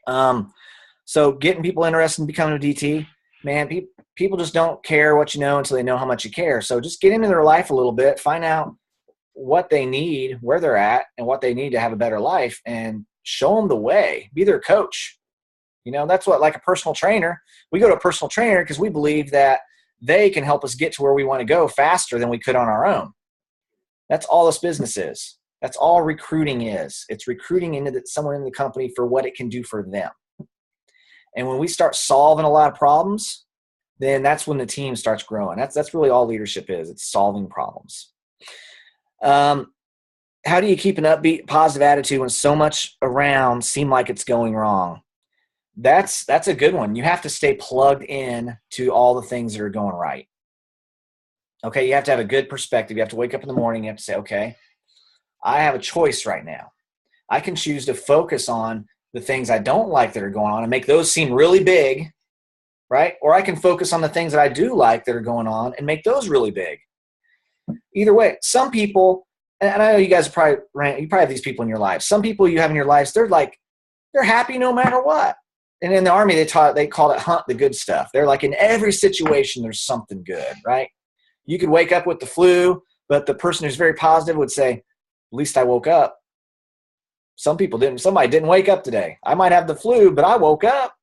A: So getting people interested in becoming a DT, man, people just don't care what you know until they know how much you care. So just get into their life a little bit, find out what they need, where they're at, and what they need to have a better life, and show them the way. Be their coach. You know, that's what, like a personal trainer, we go to a personal trainer because we believe that they can help us get to where we want to go faster than we could on our own. That's all this business is. That's all recruiting is. It's recruiting into someone in the company for what it can do for them. And when we start solving a lot of problems, then that's when the team starts growing. That's really all leadership is. It's solving problems. How do you keep an upbeat, positive attitude when so much around seem like it's going wrong? That's a good one. You have to stay plugged in to all the things that are going right. Okay, you have to have a good perspective. You have to wake up in the morning. You have to say, okay, I have a choice right now. I can choose to focus on the things I don't like that are going on and make those seem really big, right? Or I can focus on the things that I do like that are going on and make those really big. Either way, some people, and I know you guys you probably have these people in your lives. Some people you have in your lives, they're happy no matter what. And in the Army, they call it hunt the good stuff. They're like, in every situation, there's something good, right? You could wake up with the flu, but the person who's very positive would say, at least I woke up. Some people didn't. Somebody didn't wake up today. I might have the flu, but I woke up.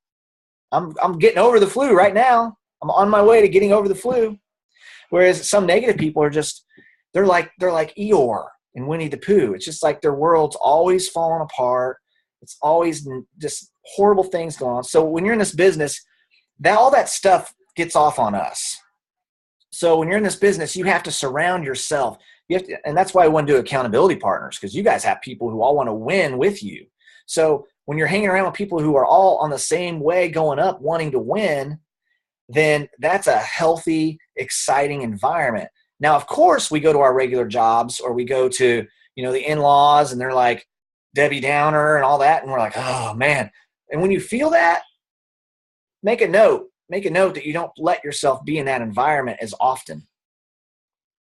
A: I'm getting over the flu right now. I'm on my way to getting over the flu. Whereas some negative people are just, they're like Eeyore and Winnie the Pooh. It's just like their world's always falling apart. It's always just horrible things going on. So when you're in this business, all that stuff gets off on us. So when you're in this business, you have to surround yourself. And that's why I want to do accountability partners, because you guys have people who all want to win with you. So when you're hanging around with people who are all on the same way going up, wanting to win, then that's a healthy, exciting environment. Now, of course, we go to our regular jobs, or we go to, the in-laws, and they're like Debbie Downer and all that. And we're like, oh man. And when you feel that, make a note that you don't let yourself be in that environment as often.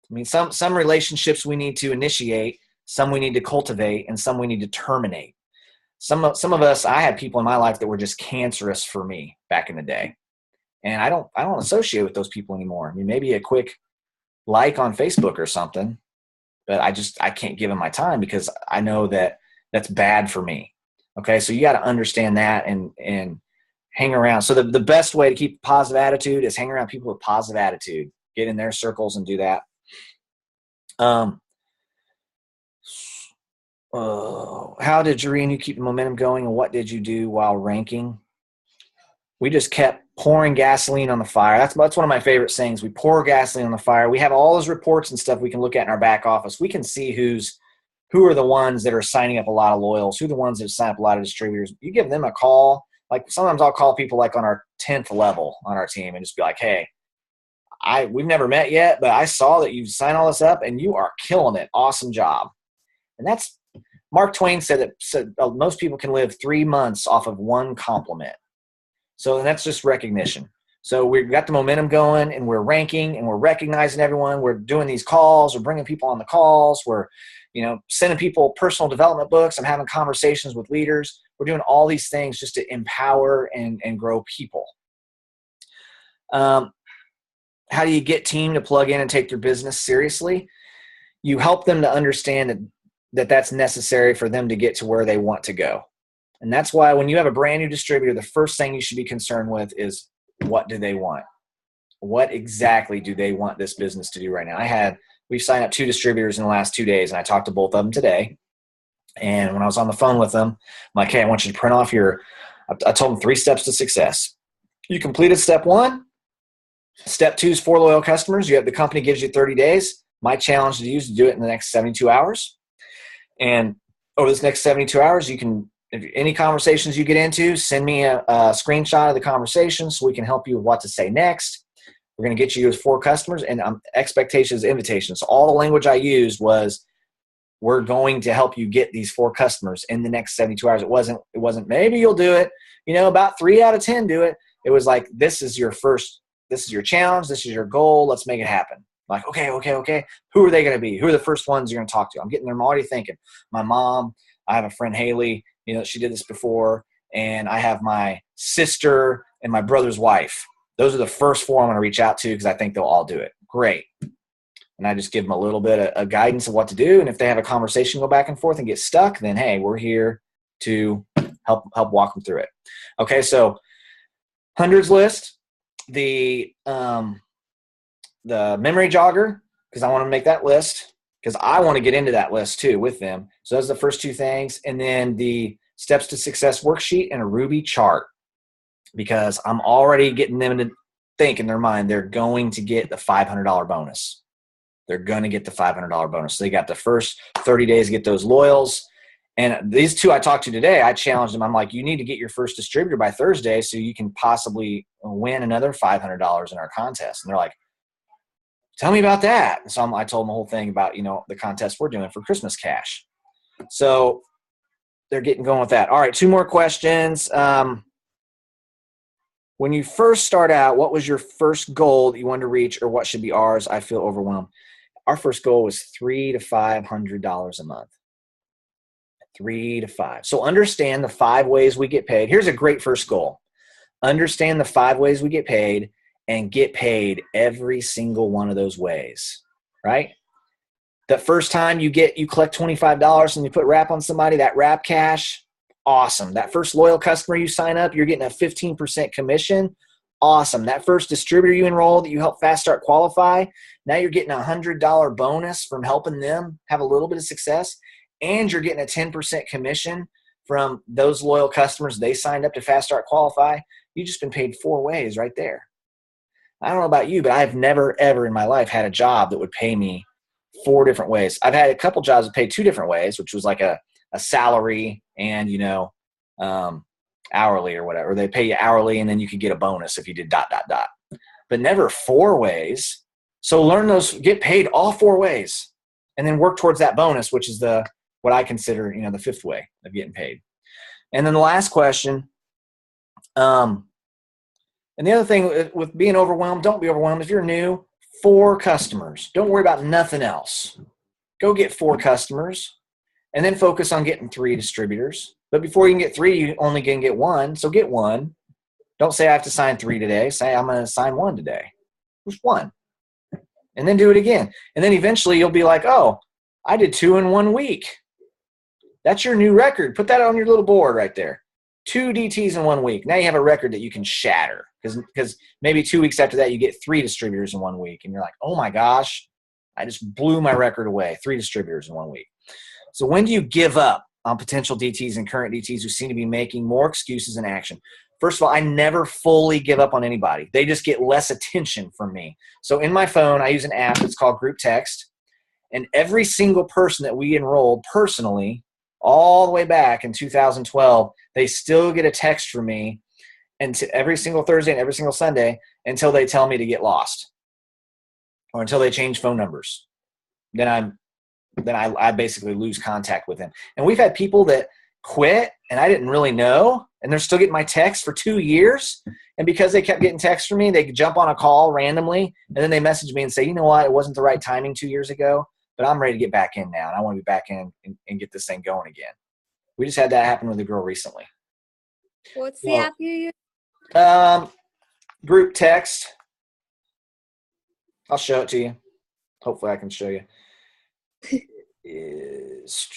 A: I mean, some relationships we need to initiate, some we need to cultivate, and some we need to terminate. Some of us, I had people in my life that were just cancerous for me back in the day. And I don't associate with those people anymore. I mean, maybe a quick like on Facebook or something, but I can't give them my time because I know that that's bad for me. Okay. So you got to understand that and hang around. So the best way to keep a positive attitude is hang around people with positive attitude, get in their circles and do that. How did Jaree and you keep the momentum going, and what did you do while ranking? We just kept pouring gasoline on the fire. That's one of my favorite sayings. We pour gasoline on the fire. We have all those reports and stuff we can look at in our back office. We can see who are the ones that are signing up a lot of loyals, who are the ones that sign up a lot of distributors. You give them a call. Like sometimes I'll call people like on our 10th level on our team and just be like, hey, we've never met yet, but I saw that you signed all this up and you are killing it. Awesome job. And that's Mark Twain said most people can live 3 months off of one compliment. So that's just recognition. So we've got the momentum going, and we're ranking, and we're recognizing everyone. We're doing these calls. We're bringing people on the calls. We're, sending people personal development books. I'm having conversations with leaders. We're doing all these things just to empower and grow people. How do you get team to plug in and take their business seriously? You help them to understand that that's necessary for them to get to where they want to go. And that's why when you have a brand new distributor, the first thing you should be concerned with is, what do they want? What exactly do they want this business to do right now? We've signed up 2 distributors in the last 2 days, and I talked to both of them today. And when I was on the phone with them, I'm like, hey, I want you to print off I told them 3 steps to success. You completed step 1. Step 2 is 4 loyal customers. The company gives you 30 days. My challenge to you is to do it in the next 72 hours. And over this next 72 hours, if any conversations you get into, send me a screenshot of the conversation so we can help you with what to say next. We're going to get you as 4 customers, and expectations, invitations. So all the language I used was, we're going to help you get these 4 customers in the next 72 hours. It wasn't maybe you'll do it. About 3 out of 10 do it. It was like, this is your challenge. This is your goal. Let's make it happen. I'm like, okay. Who are they going to be? Who are the first ones you're going to talk to? I'm getting there. I'm already thinking. My mom, I have a friend, Haley, she did this before. And I have my sister and my brother's wife. Those are the first 4 I'm going to reach out to because I think they'll all do it. Great. And I just give them a little bit of guidance of what to do. And if they have a conversation, go back and forth and get stuck, then, hey, we're here to help walk them through it. Okay, so hundreds list, the memory jogger, because I want to make that list because I want to get into that list too with them. So those are the first 2 things. And then the steps to success worksheet and a Ruby chart, because I'm already getting them to think in their mind they're going to get the $500 bonus. They're going to get the $500 bonus. So they got the first 30 days to get those loyals. And these 2 I talked to today, I challenged them. I'm like, you need to get your first distributor by Thursday so you can possibly win another $500 in our contest. And they're like, tell me about that. And so I told them the whole thing about, the contest we're doing for Christmas cash. So they're getting going with that. All right, 2 more questions. When you first start out, what was your first goal that you wanted to reach, or what should be ours? I feel overwhelmed. Our first goal was $300 to $500 a month. 3 to 5. So understand the 5 ways we get paid. Here's a great first goal. Understand the 5 ways we get paid and get paid every single one of those ways, right? The first time you collect $25 and you put wrap on somebody, that wrap cash, awesome. That first loyal customer you sign up, you're getting a 15% commission. Awesome. That first distributor you enroll that you help fast start qualify, now you're getting a $100 bonus from helping them have a little bit of success. And you're getting a 10% commission from those loyal customers they signed up to fast start qualify. You've just been paid 4 ways right there. I don't know about you, but I've never, ever in my life had a job that would pay me 4 different ways. I've had a couple jobs that paid 2 different ways, which was like a salary and, hourly or whatever. They pay you hourly and then you could get a bonus if you did ... But never 4 ways. So learn those, get paid all 4 ways, and then work towards that bonus, which is what I consider, the 5th way of getting paid. And then the last question, and the other thing with being overwhelmed, don't be overwhelmed. If you're new, 4 customers. Don't worry about nothing else. Go get 4 customers and then focus on getting 3 distributors. But before you can get 3, you only can get 1. So get 1. Don't say I have to sign 3 today. Say I'm going to sign 1 today. Just 1. And then do it again. And then eventually you'll be like, oh, I did 2 in 1 week. That's your new record. Put that on your little board right there. 2 DTs in 1 week. Now you have a record that you can shatter, because maybe 2 weeks after that you get 3 distributors in 1 week. And you're like, oh my gosh, I just blew my record away. 3 distributors in 1 week. So when do you give up on potential DTs and current DTs who seem to be making more excuses than action? First of all, I never fully give up on anybody. They just get less attention from me. So in my phone, I use an app that's called Group Text. And every single person that we enrolled personally, all the way back in 2012, they still get a text from me every single Thursday and every single Sunday until they tell me to get lost or until they change phone numbers. Then I basically lose contact with them. And we've had people that quit and I didn't really know, and they're still getting my text for 2 years. And because they kept getting texts from me, they could jump on a call randomly, and then they message me and say, you know what, it wasn't the right timing 2 years ago, but I'm ready to get back in now, and I want to be back in and get this thing going again. We just had that happen with a girl recently.
C: What's the app you use?
A: Group Text. I'll show it to you. Hopefully I can show you.
D: Is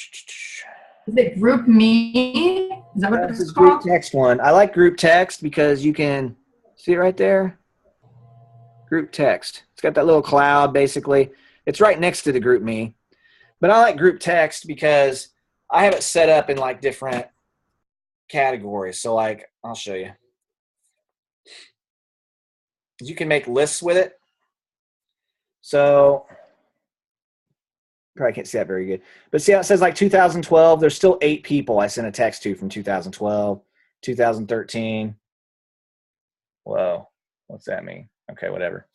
D: it Group Me? Is that what
A: That's
D: it's
A: the Group
D: called?
A: Text one. I like Group Text because you can see it right there. Group Text. It's got that little cloud basically. It's right next to the Group Me. But I like Group Text because I have it set up in like different categories. So like, I'll show you. You can make lists with it. So probably can't see that very good. But see how it says like 2012? There's still 8 people I sent a text to from 2012, 2013. Whoa, what's that mean? Okay, whatever.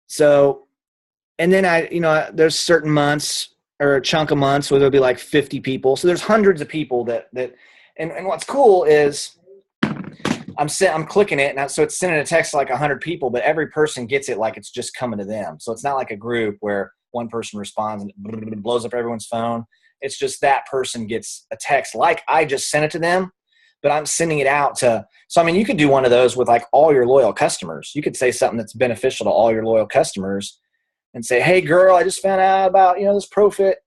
A: So, and then there's certain months or a chunk of months where there'll be like 50 people. So there's hundreds of people that and what's cool is I'm clicking it, and so it's sending a text to like 100 people, but every person gets it like it's just coming to them. So it's not like a group where one person responds and it blows up everyone's phone. It's just that person gets a text like I just sent it to them, but I'm sending it out to. So I mean, you could do one of those with like all your loyal customers. You could say something that's beneficial to all your loyal customers, and say, "Hey, girl, I just found out about this Profit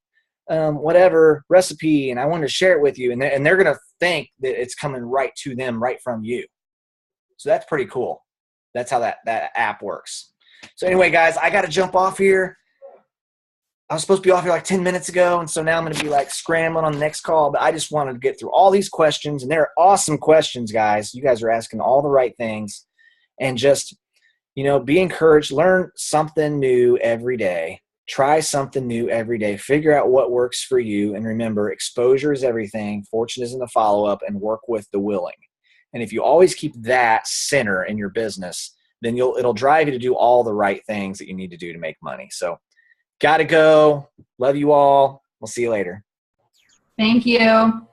A: whatever recipe, and I wanted to share it with you." And they're going to think that it's coming right to them, right from you. So that's pretty cool. That's how that app works. So anyway, guys, I got to jump off here. I was supposed to be off here like 10 minutes ago, and so now I'm going to be like scrambling on the next call, but I just wanted to get through all these questions, and they're awesome questions, guys. You guys are asking all the right things, and just, be encouraged. Learn something new every day. Try something new every day. Figure out what works for you, and remember, exposure is everything. Fortune is in the follow-up, and work with the willing. And if you always keep that center in your business, then it'll drive you to do all the right things that you need to do to make money. So, gotta go. Love you all. We'll see you later.
D: Thank you.